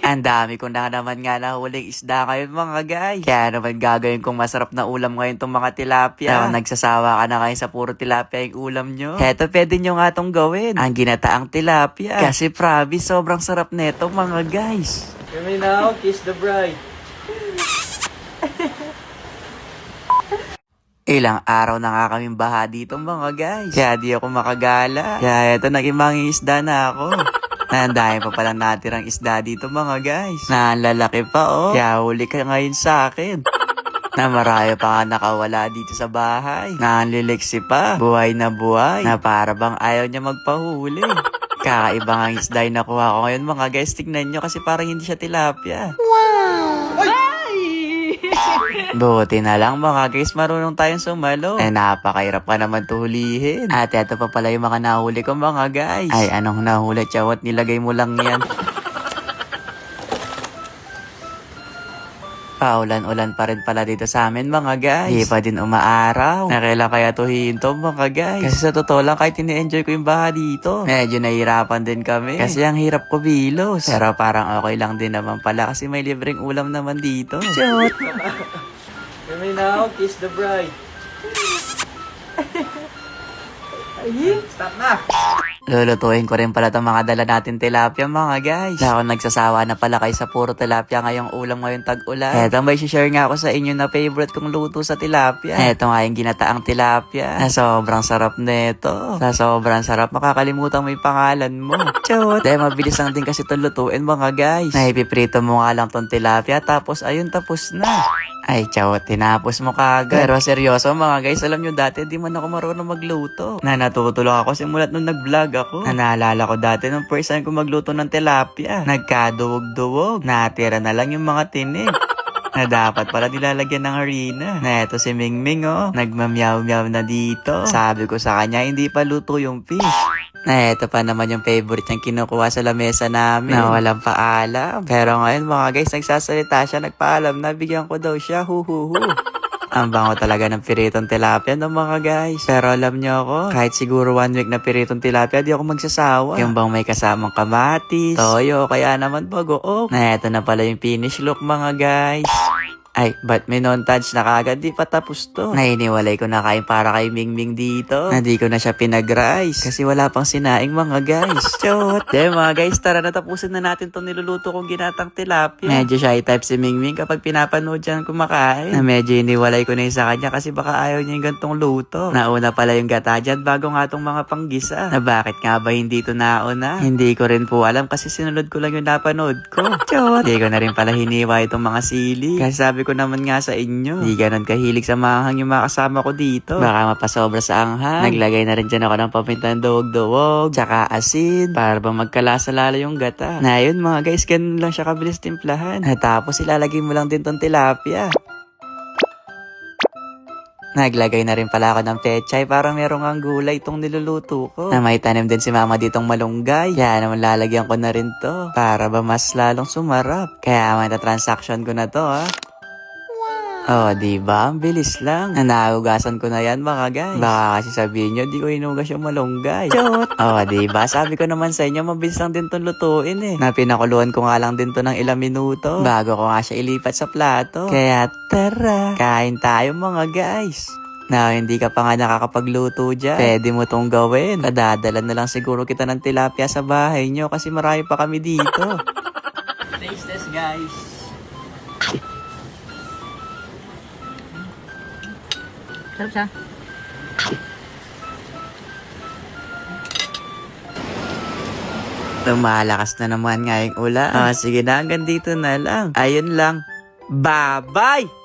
Ang dami ko na naman nga nahuling isda ngayon mga guys. Kaya naman gagawin kong masarap na ulam ngayon tong mga tilapia. Nagsasawa ka na kayo sa puro tilapia yung ulam nyo. Heto pwede nyo nga tong gawin. Ang ginataang tilapia. Kasi promise sobrang sarap neto mga guys. Hear me now, kiss the bride. Ilang araw na nga kaming baha dito mga guys. Kaya di ako makagala. Kaya eto naging mangingisda na ako. Nandahin pa pala natirang isda dito mga guys. Na ang lalaki pa oh. Kaya huli ka ngayon sa akin. Na marami pa nga nakawala dito sa bahay. Na ang liliksi pa. Buhay na buhay. Na para bang ayaw niya magpahuli. Kakaiba nga isda yung nakuha ko ngayon mga guys. Tignan nyo kasi parang hindi siya tilapia. Buti na lang mga guys, marunong tayong sumalo. Napakahirap pa naman tuhulihin. At eto pa pala yung mga nahuli ko mga guys. Ay, anong nahuli, chawat? Nilagay mo lang yan. Paulan-ulan pa rin pala dito sa amin mga guys. Di pa din umaaraw. Nakailan kaya tuhihin to mga guys. Kasi sa totoo lang kahit ini-enjoy ko yung baha dito, medyo nahihirapan din kami. Kasi ang hirap ko bilos. Pero parang okay lang din naman pala kasi may libreng ulam naman dito. Shoot! Hear me now, kiss the bride. Stop na! Lulutuin ko rin pala itong mga dala natin tilapia mga guys. Ako nagsasawa na pala kayo sa puro tilapia ngayong ulam ngayong tag-ulan. Eto may share nga ako sa inyo na favorite kong luto sa tilapia. Eto nga yung ginataang tilapia. Na sobrang sarap neto. Sa sobrang sarap makakalimutan mo yung pangalan mo. Chot! Dahil mabilis lang din kasi itong lutuin mga guys. Naipiprito mo nga lang tong tilapia tapos ayun tapos na. Ay, chawat, tinapos mo kagad. Pero seryoso mga guys, alam nyo dati di man ako marunong magluto. Na natutulong ako simulat nung nag-vlog ako. Na naalala ko dati nung first time ko magluto ng tilapia. Nagkaduwog-duwog. Natira na lang yung mga tinik. Na dapat pala nilalagyan ng harina. Na eto si Mingming oh, nagmamyaw-myaw na dito. Sabi ko sa kanya, hindi pa luto yung fish. Na eto pa naman yung favorite niyang kinukuha sa lamesa namin. Na walang paalam. Pero ngayon mga guys, nagsasalita siya, nagpaalam na bigyan ko daw siya. Huhuhu. Ang bango talaga ng piritong tilapia no mga guys. Pero alam niyo ako, kahit siguro 1 week na piritong tilapia, di ako magsasawa. Yung bang may kasamang kamatis, toyo, kaya naman bagoong. Na eto na pala yung finish look mga guys. Ay, ba't may non-touch na kagad? Di pa tapos to. Nainiwalay ko na kain para kay Mingming dito. Na di ko na siya pinag-rice. Kasi wala pang sinaing mga guys. Chot! Di mga guys, tara natapusin na natin tong niluluto kong ginatang tilapia. Medyo shy type si Mingming kapag pinapanood siya kumakain. Na medyo iniwalay ko na yung sa kanya kasi baka ayaw niya yung gantong luto. Nauna pala yung gata dyan bago nga tong mga panggisa. Na bakit nga ba hindi ito nauna? Hindi ko rin po alam kasi sinunod ko lang yung napanood ko. Chot! Di ko na rin pala hiniwa itong mga sili. Kasi sabi ko naman nga sa inyo, di ganun kahilig sa mahang yung mga kasama ko dito. Baka mapasobra sa anghang. Naglagay na rin dyan ako ng pamintan duwog-duwog, tsaka asin, para ba magkalasa lalo yung gata. Na yun mga guys, ganun lang siya kabilis timplahan. At tapos ilalagay mo lang din tong tilapia. Naglagay na rin pala ako ng pechay para merong ang gulay itong niluluto ko. Na may tanim din si mama ditong malunggay. Kaya naman lalagyan ko na rin to para ba mas lalong sumarap. Kaya transaction ko na to ha. Oh, diba? Ang bilis lang. Nahugasan ko na yan mga guys. Baka kasi sabihin nyo, di ko hinugas yung malunggay. Chot! Oh, diba? Sabi ko naman sa inyo, mabilis lang din itong lutuin eh. Na pinakuluan ko nga lang din to ng ilang minuto. Bago ko nga siya ilipat sa plato. Kaya tara, kain tayo mga guys. Na hindi ka pa nga nakakapagluto dyan, pwede mo tong gawin. Padadala na lang siguro kita ng tilapia sa bahay nyo kasi marami pa kami dito. Taste test guys. Sarap siya. Lumalakas na naman nga yung ulan. Sige na, hanggang dito na lang. Ayun lang. Bye-bye!